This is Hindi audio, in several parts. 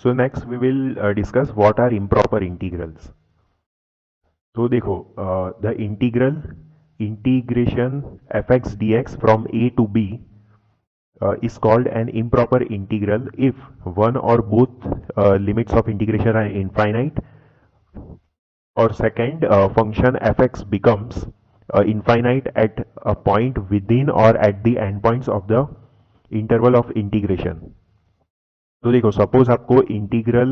So next we will discuss what are improper integrals. तो देखो, the integration fx dx from a to b is called an improper integral if one or both limits of integration are infinite, or second, function fx becomes infinite at a point within or at the endpoints of the interval of integration. तो देखो, सपोज आपको integral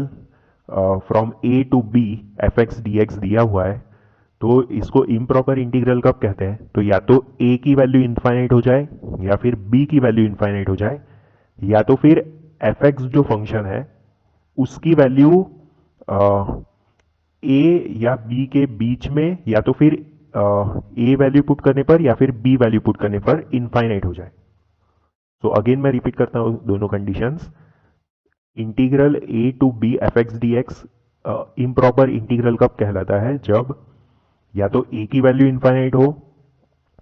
from a to b f x d x दिया हुआ है, तो इसको इम्प्रॉपर इंटीग्रल कब कहते हैं? तो या तो ए की वैल्यू इन्फाइनाइट हो जाए, या फिर बी की वैल्यू इन्फाइनाइट हो जाए, या तो फिर एफ एक्स जो फंक्शन है उसकी वैल्यू ए या बी के बीच में, या तो फिर ए वैल्यू पुट करने पर या फिर बी वैल्यू पुट करने पर इन्फाइनाइट हो जाए. तो अगेन मैं रिपीट करता हूं दोनों conditions. Integral a to b f x d x improper integral कब कहलाता है? जब या तो ए की वैल्यू इन्फाइनाइट हो,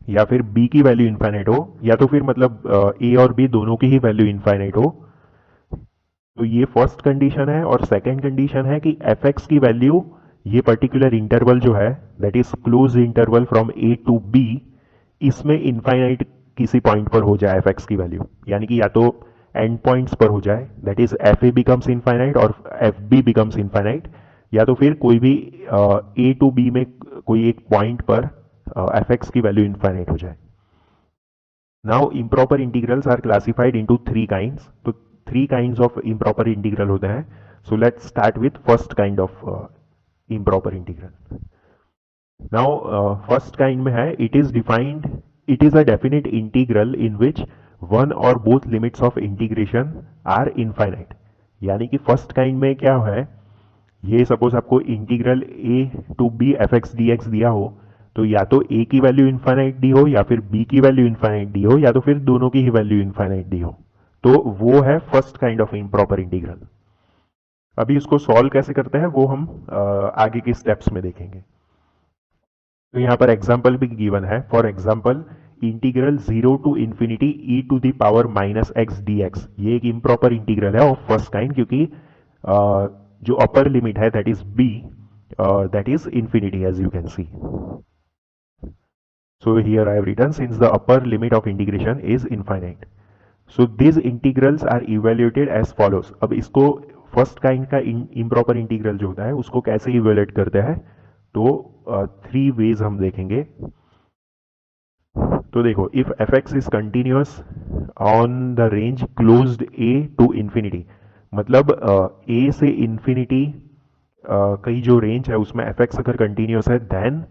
या फिर बी की वैल्यू इन्फाइनाइट हो, या तो फिर मतलब ए और बी दोनों की ही वैल्यू इन्फाइनाइट हो. तो ये फर्स्ट कंडीशन है. और सेकंड कंडीशन है कि एफ एक्स की वैल्यू, ये पर्टिकुलर इंटरवल जो है that is close interval from a to b, इसमें इन्फाइनाइट किसी पॉइंट पर हो जाए एफ एक्स की वैल्यू, यानी कि या तो एंड पॉइंट्स पर हो जाए, that is F A becomes infinite और एफ बी बिकम्स इनफाइनाइट, या तो फिर कोई भी ए टू बी में कोई एक पॉइंट पर एफ एक्स की वैल्यू इनफाइनाइट हो जाए. Now improper integrals are classified into three kinds. तो three kinds of improper integral होते हैं. So let's start with first kind of improper integral. Now first kind में है, it is a definite integral in which one or both limits of integration are infinite. यानी कि फर्स्ट काइंड में क्या है, ये सपोज आपको integral a to b f x d x दिया हो, तो या तो ए की वैल्यू इनफाइनाइट दी हो, या फिर बी की वैल्यू इनफाइनाइट दी हो, या तो फिर दोनों की ही वैल्यू इनफाइनाइट दी हो. तो वो है first kind of improper integral. अभी उसको सॉल्व कैसे करते हैं वो हम आगे के स्टेप्स में देखेंगे. तो यहाँ पर एग्जाम्पल भी गिवन है. For example, integral 0 to infinity e to the power minus x d x, ये एक इम्प्रॉपर इंटीग्रल है ऑफ फर्स्ट काइंड, क्योंकि जो अपर लिमिट है that is b, that is infinity, as you can see. So here I have written since the upper limit of integration is infinite. So this integrals are evaluated as follows. अब इसको फर्स्ट काइंड का इम्प्रॉपर इंटीग्रल जो होता है उसको कैसे इवेल्युएट करते हैं, तो थ्री वेज हम देखेंगे. तो देखो, if f x is continuous on the range closed a to infinity, मतलब ए से इंफिनिटी कई जो रेंज है उसमें एफ एक्स अगर कंटिन्यूअस है, देन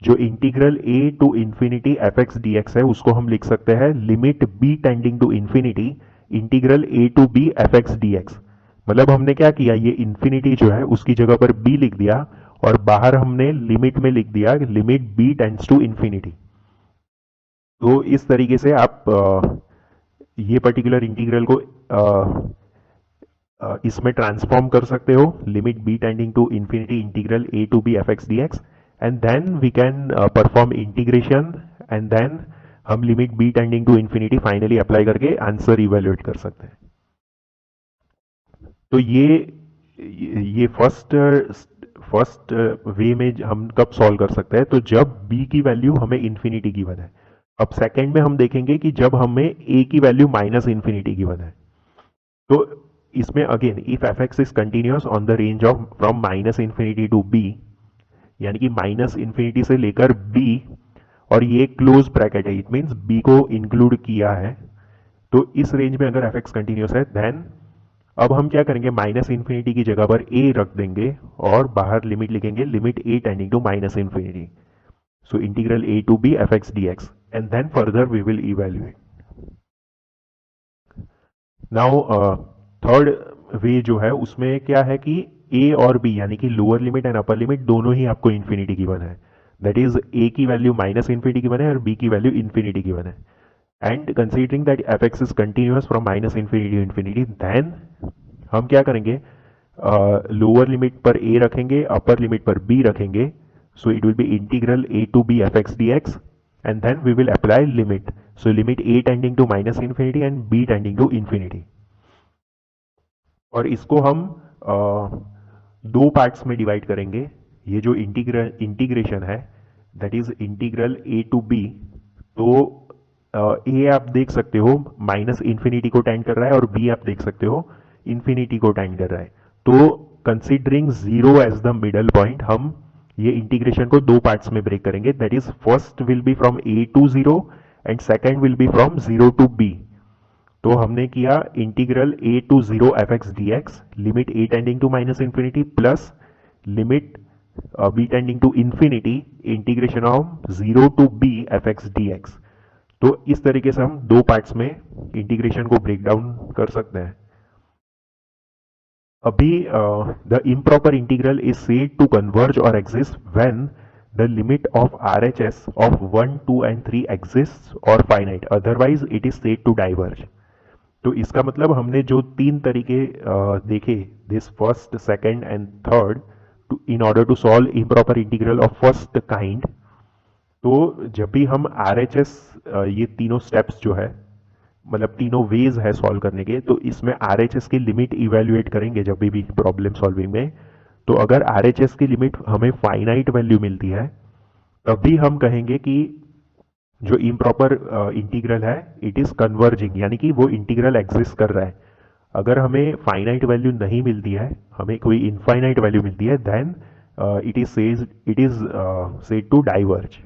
जो integral a to infinity f x d x है उसको हम लिख सकते हैं limit b tending to infinity integral a to b f x d x. मतलब हमने क्या किया, ये इंफिनिटी जो है उसकी जगह पर बी लिख दिया, और बाहर हमने लिमिट में लिख दिया limit b tends to infinity. तो इस तरीके से आप ये पर्टिकुलर इंटीग्रल को इसमें ट्रांसफॉर्म कर सकते हो, limit b tending to infinity integral a to b f x d x, and then we can perform integration, and then हम limit b tending to infinity finally apply करके आंसर इवेल्युएट कर सकते हैं. तो ये फर्स्ट वे में हम कब सॉल्व कर सकते हैं, तो जब b की वैल्यू हमें इन्फिनिटी गिवन है. अब सेकंड में हम देखेंगे कि जब हमें a की वैल्यू माइनस इन्फिनिटी गिवन है. तो इसमें again if f x is continuous on the range of from minus infinity to b, यानी कि माइनस इन्फिनिटी से लेकर b, और ये क्लोज ब्रैकेट है, इट मीन्स b को इंक्लूड किया है. तो इस रेंज में अगर एफ एक्स कंटिन्यूअस है, देन अब हम क्या करेंगे, माइनस इन्फिनिटी की जगह पर a रख देंगे और बाहर लिमिट लिखेंगे limit a tending to minus infinity. So integral a to b f x d x, and then further we will evaluate. Now third way जो है उसमें क्या है कि a और b यानी कि lower limit and upper limit दोनों ही आपको इन्फिनिटी गिवन है. दैट इज a की वैल्यू माइनस इन्फिनिटी गिवन है और b की वैल्यू इन्फिनिटी गिवन है. And considering that f x is continuous from minus infinity to infinity, then हम क्या करेंगे, लोअर लिमिट पर a रखेंगे, अपर लिमिट पर b रखेंगे. So it will be integral a to b f x d x, and then we will apply limit. So limit a tending to minus infinity and b tending to infinity. और इसको हम दो पार्ट्स में डिवाइड करेंगे। ये जो इंटीग्रेशन है that is integral a to b. तो ए आप देख सकते हो माइनस इन्फिनिटी को टेंड कर रहा है और बी आप देख सकते हो इन्फिनिटी को टेंड कर रहा है। तो considering zero as the middle point हम ये इंटीग्रेशन को दो पार्ट्स में ब्रेक करेंगे। That is first will be from a to zero and second will be from zero to b. तो हमने किया integral a to zero f x d x, limit a tending to minus infinity plus limit b tending to infinity, integration of zero to b f x d x. तो इस तरीके से हम दो पार्ट्स में इंटीग्रेशन को ब्रेक डाउन कर सकते हैं। अभी the improper integral is said to converge or exist when the limit of RHS of 1, 2 and 3 exists or finite, otherwise it is said to diverge। तो इसका मतलब हमने जो तीन तरीके देखे, this first second and third, in order to solve improper integral of first kind. तो जब भी हम RHS ये तीनों स्टेप्स जो है मतलब तीनों वेज है सॉल्व करने के, तो इसमें RHS की लिमिट इवेल्युएट करेंगे जब भी प्रॉब्लम सॉल्विंग में। तो अगर RHS की लिमिट हमें फाइनाइट वैल्यू मिलती है तभी हम कहेंगे कि जो इम्प्रॉपर इंटीग्रल है इट इज कन्वर्जिंग, यानी कि वो इंटीग्रल एग्जिस्ट कर रहा है। अगर हमें फाइनाइट वैल्यू नहीं मिलती है, हमें कोई इनफाइनाइट वैल्यू मिलती है, then it is said to diverge.